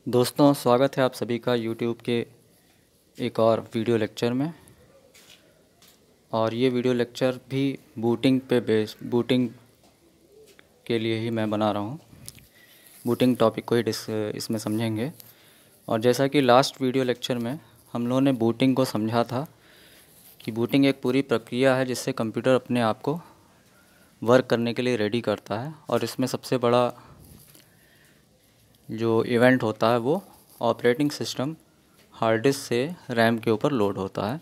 दोस्तों, स्वागत है आप सभी का YouTube के एक और वीडियो लेक्चर में। और ये वीडियो लेक्चर भी बूटिंग के लिए ही मैं बना रहा हूँ। बूटिंग टॉपिक को ही इसमें समझेंगे। और जैसा कि लास्ट वीडियो लेक्चर में हम लोगों ने बूटिंग को समझा था कि बूटिंग एक पूरी प्रक्रिया है जिससे कंप्यूटर अपने आप को वर्क करने के लिए रेडी करता है। और इसमें सबसे बड़ा जो इवेंट होता है वो ऑपरेटिंग सिस्टम हार्ड डिस्क से रैम के ऊपर लोड होता है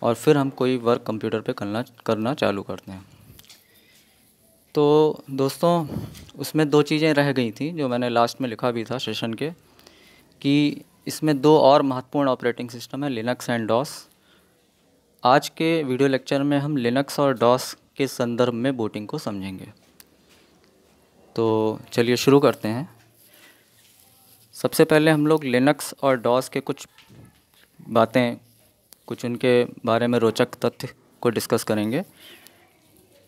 और फिर हम कोई वर्क कंप्यूटर पे करना चालू करते हैं। तो दोस्तों, उसमें दो चीज़ें रह गई थी जो मैंने लास्ट में लिखा भी था सेशन के, कि इसमें दो और महत्वपूर्ण ऑपरेटिंग सिस्टम है, लिनक्स एंड डॉस। आज के वीडियो लेक्चर में हम लिनक्स और डॉस के संदर्भ में बूटिंग को समझेंगे। तो चलिए शुरू करते हैं। सबसे पहले हम लोग लिनक्स और डॉस के कुछ उनके बारे में रोचक तथ्य को डिस्कस करेंगे।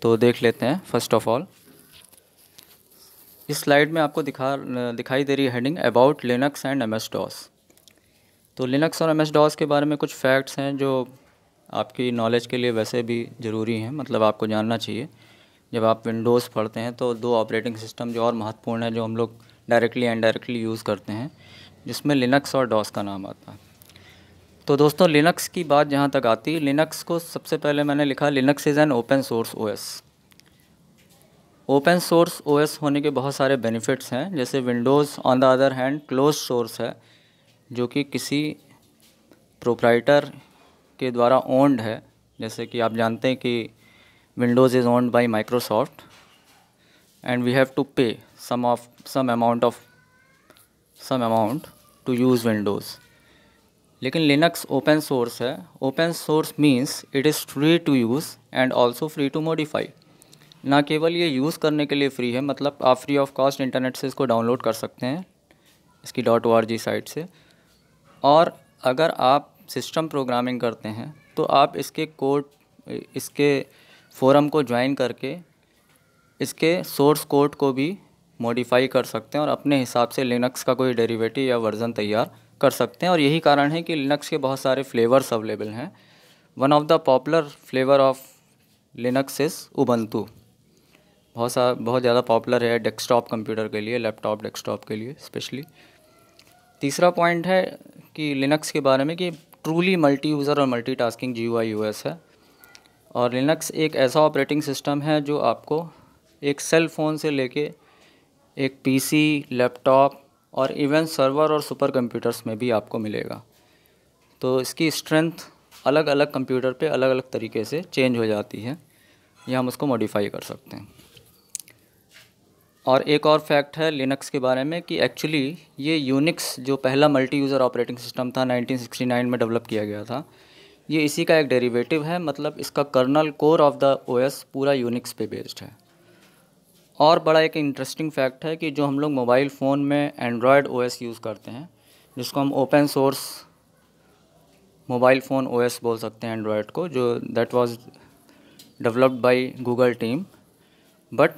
तो देख लेते हैं। फर्स्ट ऑफ ऑल, इस स्लाइड में आपको दिखाई दे रही heading about Linux and MS DOS. तो लिनक्स और एमएस डॉस के बारे में कुछ फैक्ट्स हैं जो आपकी नॉलेज के लिए वैसे भी ज़रूरी हैं, मतलब आपको जानना चाहिए। जब आप विंडोज़ पढ़ते हैं तो दो ऑपरेटिंग सिस्टम जो और महत्वपूर्ण है, जो हम लोग डायरेक्टली एंड इनडायरेक्टली यूज़ करते हैं, जिसमें लिनक्स और डॉस का नाम आता है। तो दोस्तों, लिनक्स की बात जहाँ तक आती है, लिनक्स को सबसे पहले मैंने लिखा Linux is an open source OS. Open source OS होने के बहुत सारे बेनिफिट्स हैं। जैसे Windows on the other hand close source है, जो कि किसी प्रोप्राइटर के द्वारा ओन्ड है। जैसे कि आप जानते हैं कि Windows is owned by Microsoft and we have to pay some amount to use Windows. लेकिन लिनक्स ओपन सोर्स है। Open source means it is free to use and also free to modify. ना केवल ये use करने के लिए free है, मतलब आप फ्री ऑफ कॉस्ट इंटरनेट से इसको डाउनलोड कर सकते हैं इसकी .org साइट से। और अगर आप सिस्टम प्रोग्रामिंग करते हैं तो आप इसके फोरम को ज्वाइन करके इसके सोर्स कोड को भी मॉडिफाई कर सकते हैं और अपने हिसाब से लिनक्स का कोई डेरिवेटिव या वर्ज़न तैयार कर सकते हैं। और यही कारण है कि लिनक्स के बहुत सारे फ्लेवर्स अवेलेबल हैं। One of the popular flavour of Linux is Ubuntu. बहुत ज़्यादा पॉपुलर है डेस्कटॉप कंप्यूटर के लिए, लैपटॉप डेस्कटॉप के लिए स्पेशली। तीसरा पॉइंट है कि लिनक्स के बारे में कि ट्रूली मल्टी यूज़र और मल्टीटास्किंग GUI OS है। और लिनक्स एक ऐसा ऑपरेटिंग सिस्टम है जो आपको एक सेल फ़ोन से लेके एक PC, लैपटॉप और इवन सर्वर और सुपर कंप्यूटर्स में भी आपको मिलेगा। तो इसकी स्ट्रेंथ अलग अलग कंप्यूटर पे अलग अलग तरीके से चेंज हो जाती है, या हम उसको मॉडिफाई कर सकते हैं। और एक और फैक्ट है लिनक्स के बारे में कि एक्चुअली ये यूनिक्स जो पहला मल्टी यूज़र ऑपरेटिंग सिस्टम था 1969 में डेवलप किया गया था, ये इसी का एक डेरिवेटिव है। मतलब इसका kernel core of the OS पूरा यूनिक्स पे बेस्ड है। और बड़ा एक इंटरेस्टिंग फैक्ट है कि जो हम लोग मोबाइल फ़ोन में एंड्रॉयड OS यूज़ करते हैं, जिसको हम open source mobile phone OS बोल सकते हैं एंड्रॉयड को, जो that was developed by Google team but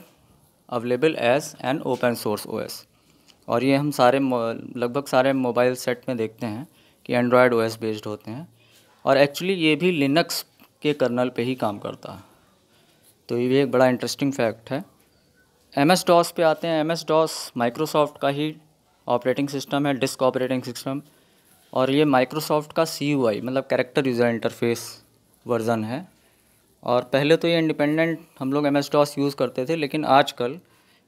available as an open source OS। और ये हम लगभग सारे मोबाइल सेट में देखते हैं कि एंड्रॉयड OS बेस्ड होते हैं। और एक्चुअली ये भी लिनक्स के कर्नल पे ही काम करता है। तो ये भी एक बड़ा इंटरेस्टिंग फैक्ट है। MS DOS पे आते हैं। MS DOS माइक्रोसॉफ्ट का ही ऑपरेटिंग सिस्टम है, डिस्क ऑपरेटिंग सिस्टम। और ये माइक्रोसॉफ्ट का CUI मतलब कैरेक्टर यूज़र इंटरफेस वर्ज़न है। और पहले तो ये इंडिपेंडेंट हम लोग MS DOS यूज़ करते थे, लेकिन आजकल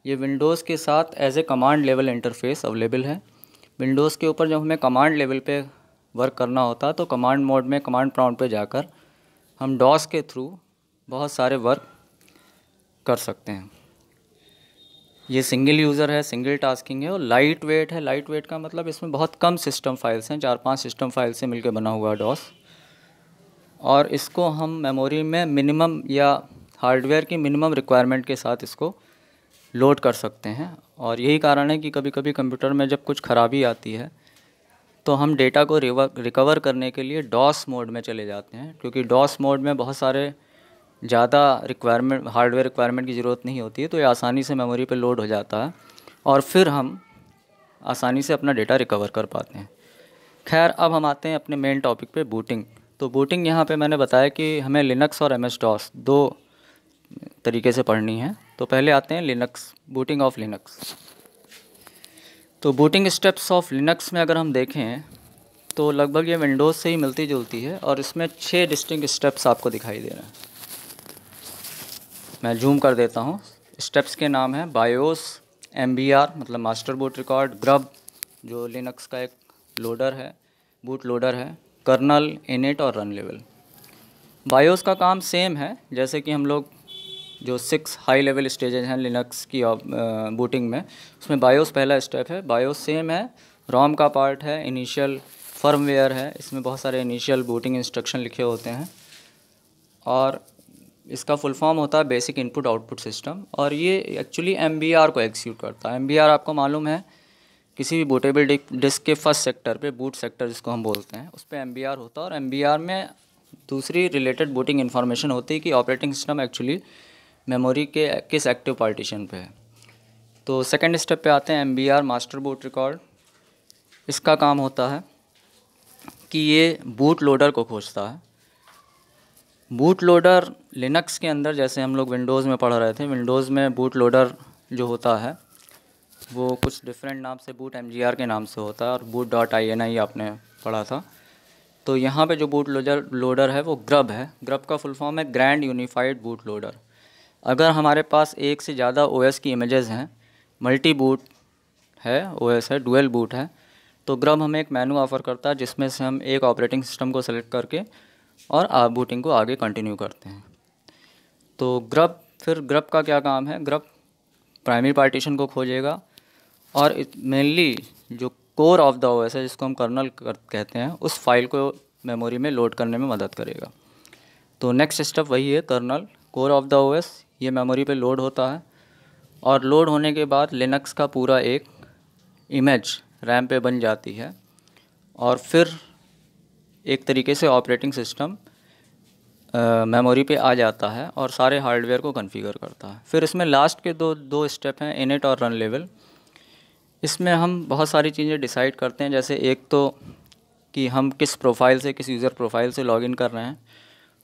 ये विंडोज़ के साथ as a command level interface available है। विंडोज़ के ऊपर जब हमें कमांड लेवल पे वर्क करना होता है तो कमांड मोड में कमांड प्रॉम्प्ट पे जाकर हम DOS के थ्रू बहुत सारे वर्क कर सकते हैं। ये सिंगल यूज़र है, सिंगल टास्किंग है और लाइट वेट है। लाइट वेट का मतलब इसमें बहुत कम सिस्टम फाइल्स हैं, 4-5 सिस्टम फाइल से मिलकर बना हुआ DOS। और इसको हम मेमोरी में मिनिमम या हार्डवेयर की मिनिमम रिक्वायरमेंट के साथ इसको लोड कर सकते हैं। और यही कारण है कि कभी कभी कंप्यूटर में जब कुछ ख़राबी आती है तो हम डेटा को रिकवर करने के लिए DOS मोड में चले जाते हैं, क्योंकि DOS मोड में बहुत सारे ज़्यादा हार्डवेयर रिक्वायरमेंट की ज़रूरत नहीं होती है, तो ये आसानी से मेमोरी पे लोड हो जाता है। और फिर हम आसानी से अपना डेटा रिकवर कर पाते हैं। खैर, अब हम आते हैं अपने मेन टॉपिक पे, बूटिंग। तो बूटिंग यहाँ पे मैंने बताया कि हमें लिनक्स और एम एस डॉस दो तरीके से पढ़नी है। तो पहले आते हैं लिनक्स, बूटिंग ऑफ लिनक्स। तो बूटिंग स्टेप्स ऑफ लिनक्स में अगर हम देखें तो लगभग ये विंडोज़ से ही मिलती जुलती है, और इसमें 6 डिस्टिंक्ट स्टेप्स आपको दिखाई दे रहे हैं। मैं जूम कर देता हूँ। स्टेप्स के नाम हैं बायोस, MBR मतलब मास्टर बूट रिकॉर्ड, ग्रब जो लिनक्स का एक लोडर है, बूट लोडर है, कर्नल, इनिट और रन लेवल। बायोस का काम सेम है, जैसे कि हम लोग जो 6 हाई लेवल स्टेजेज हैं लिनक्स की बूटिंग में, उसमें बायोस पहला स्टेप है। बायोस सेम है, रोम का पार्ट है, इनिशियल फर्मवेयर है, इसमें बहुत सारे इनिशियल बूटिंग इंस्ट्रक्शन लिखे होते हैं, और इसका फुल फॉर्म होता है बेसिक इनपुट आउटपुट सिस्टम, और ये एक्चुअली MBR को एग्जीक्यूट करता है। MBR आपको मालूम है, किसी भी बूटेबल डिस्क के फर्स्ट सेक्टर पे, बूट सेक्टर जिसको हम बोलते हैं, उस पर MBR होता है, और MBR में दूसरी रिलेटेड बूटिंग इन्फॉर्मेशन होती है कि ऑपरेटिंग सिस्टम एक्चुअली मेमोरी के किस एक्टिव पार्टीशन पे है। तो सेकंड स्टेप पे आते हैं, MBR मास्टर बूट रिकॉर्ड। इसका काम होता है कि ये बूट लोडर को खोजता है। बूट लोडर लिनक्स के अंदर, जैसे हम लोग विंडोज़ में पढ़ रहे थे, विंडोज़ में बूट लोडर जो होता है वो कुछ डिफरेंट नाम से, बूट MGR के नाम से होता है, और boot.ini आपने पढ़ा था। तो यहाँ पे जो बूट लोडर है वो ग्रब है। ग्रब का फुल फॉर्म है ग्रैंड यूनिफाइड बूट लोडर। अगर हमारे पास एक से ज़्यादा OS की इमेजेस हैं, मल्टी बूट है, OS है, डुअल बूट है, तो ग्रब हमें एक मेनू ऑफ़र करता है जिसमें से हम एक ऑपरेटिंग सिस्टम को सेलेक्ट करके और बूटिंग को आगे कंटिन्यू करते हैं। तो ग्रब का क्या काम है, ग्रब प्राइमरी पार्टीशन को खोजेगा, और मेनली जो कोर ऑफ द OS है, जिसको हम कर्नल कहते हैं, उस फाइल को मेमोरी में लोड करने में मदद करेगा। तो नेक्स्ट स्टेप वही है, kernel, core of the OS, ये मेमोरी पे लोड होता है, और लोड होने के बाद लिनक्स का पूरा एक इमेज रैम पे बन जाती है, और फिर एक तरीके से ऑपरेटिंग सिस्टम मेमोरी पे आ जाता है और सारे हार्डवेयर को कॉन्फ़िगर करता है। फिर इसमें लास्ट के दो स्टेप हैं, इनिट और रन लेवल। इसमें हम बहुत सारी चीज़ें डिसाइड करते हैं, जैसे एक तो कि हम किस प्रोफाइल से, किस यूज़र प्रोफाइल से लॉगिन कर रहे हैं,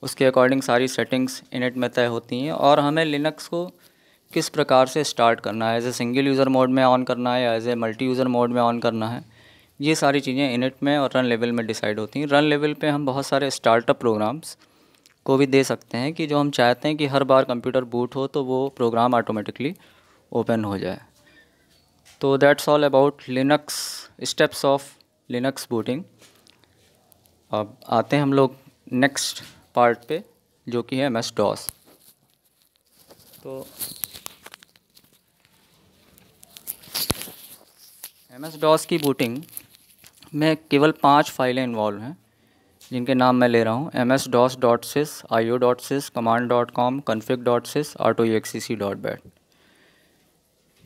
उसके अकॉर्डिंग सारी सेटिंग्स इनिट में तय होती हैं, और हमें लिनक्स को किस प्रकार से स्टार्ट करना है, as a single user mode में ऑन करना है या as a multi user mode में ऑन करना है, ये सारी चीज़ें इनिट में और रन लेवल में डिसाइड होती हैं। रन लेवल पे हम बहुत सारे स्टार्टअप प्रोग्राम्स को भी दे सकते हैं कि जो हम चाहते हैं कि हर बार कंप्यूटर बूट हो तो वो प्रोग्राम ऑटोमेटिकली ओपन हो जाए। तो that's all about Linux, steps of Linux booting. अब आते हैं हम लोग नेक्स्ट पार्ट पे, जो कि है MS DOS। तो MS DOS की बूटिंग में केवल 5 फाइलें इन्वॉल्व हैं, जिनके नाम मैं ले रहा हूँ: MS-DOS.sys, IO.sys, command.com, config.sys, autoexec.bat।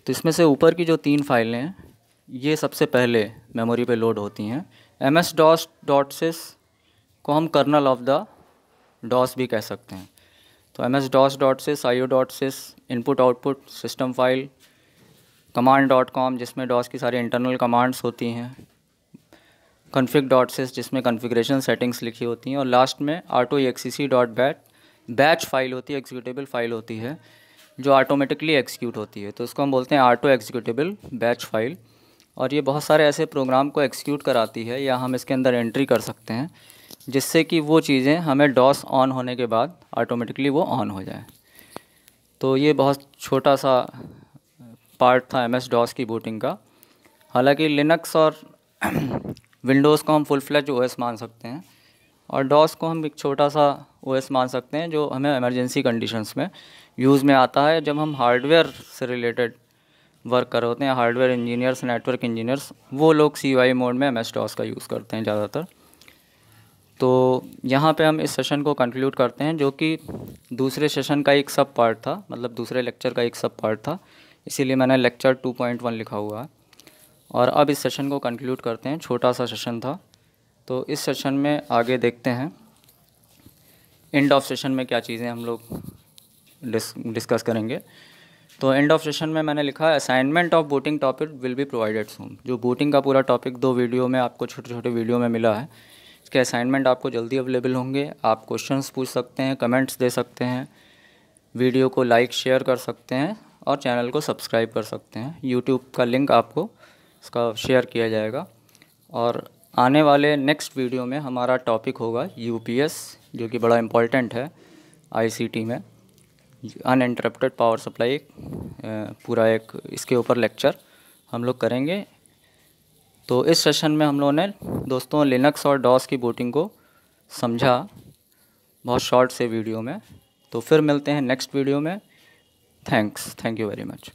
तो इसमें से ऊपर की जो 3 फाइलें हैं, ये सबसे पहले मेमोरी पे लोड होती हैं। MS-DOS.sys को हम कर्नल ऑफ द DOS भी कह सकते हैं। तो MS-DOS.sys, IO.sys input output system file, command.com जिसमें DOS की सारी इंटरनल कमांड्स होती हैं, config.sys जिसमें कॉन्फ़िगरेशन सेटिंग्स लिखी होती हैं, और लास्ट में autoexec.bat बैच फाइल होती है, एग्जीक्यूटेबल फाइल होती है जो ऑटोमेटिकली एग्जीक्यूट होती है। तो इसको हम बोलते हैं ऑटो एग्जीक्यूटेबल बैच फाइल, और ये बहुत सारे ऐसे प्रोग्राम को एग्जीक्यूट कराती है, या हम इसके अंदर एंट्री कर सकते हैं जिससे कि वो चीज़ें हमें DOS ऑन होने के बाद ऑटोमेटिकली वो ऑन हो जाए। तो ये बहुत छोटा सा पार्ट था MS DOS की बूटिंग का। हालांकि लिनक्स और विंडोज़ को हम फुल फ्लेज OS मान सकते हैं, और DOS को हम एक छोटा सा OS मान सकते हैं जो हमें इमरजेंसी कंडीशंस में यूज़ में आता है, जब हम हार्डवेयर से रिलेटेड वर्क कर रहे होते हैं। हार्डवेयर इंजीनियर्स, नेटवर्क इंजीनियर्स, वो लोग CUI मोड में MS DOS का यूज़ करते हैं ज़्यादातर। तो यहाँ पे हम इस सेशन को कंक्लूड करते हैं, जो कि दूसरे सेशन का एक सब पार्ट था, मतलब दूसरे लेक्चर का एक सब पार्ट था, इसीलिए मैंने लेक्चर 2.1 लिखा हुआ है। और अब इस सेशन को कंक्लूड करते हैं, छोटा सा सेशन था। तो इस सेशन में आगे देखते हैं एंड ऑफ सेशन में क्या चीज़ें हम लोग डिस्कस करेंगे। तो एंड ऑफ सेशन में मैंने लिखा है assignment of booting topic will be provided soon. जो बूटिंग का पूरा टॉपिक 2 वीडियो में आपको छोटे छोटे वीडियो में मिला है, इसके असाइनमेंट आपको जल्दी अवेलेबल होंगे। आप क्वेश्चंस पूछ सकते हैं, कमेंट्स दे सकते हैं, वीडियो को लाइक शेयर कर सकते हैं और चैनल को सब्सक्राइब कर सकते हैं। यूट्यूब का लिंक आपको इसका शेयर किया जाएगा। और आने वाले नेक्स्ट वीडियो में हमारा टॉपिक होगा यूपीएस, जो कि बड़ा इम्पॉर्टेंट है आईसीटी में। अनइंटरप्टेड पावर सप्लाई पूरा एक इसके ऊपर लेक्चर हम लोग करेंगे। तो इस सेशन में हम लोगों ने दोस्तों लिनक्स और डॉस की बूटिंग को समझा बहुत शॉर्ट से वीडियो में। तो फिर मिलते हैं नेक्स्ट वीडियो में। Thank you very much.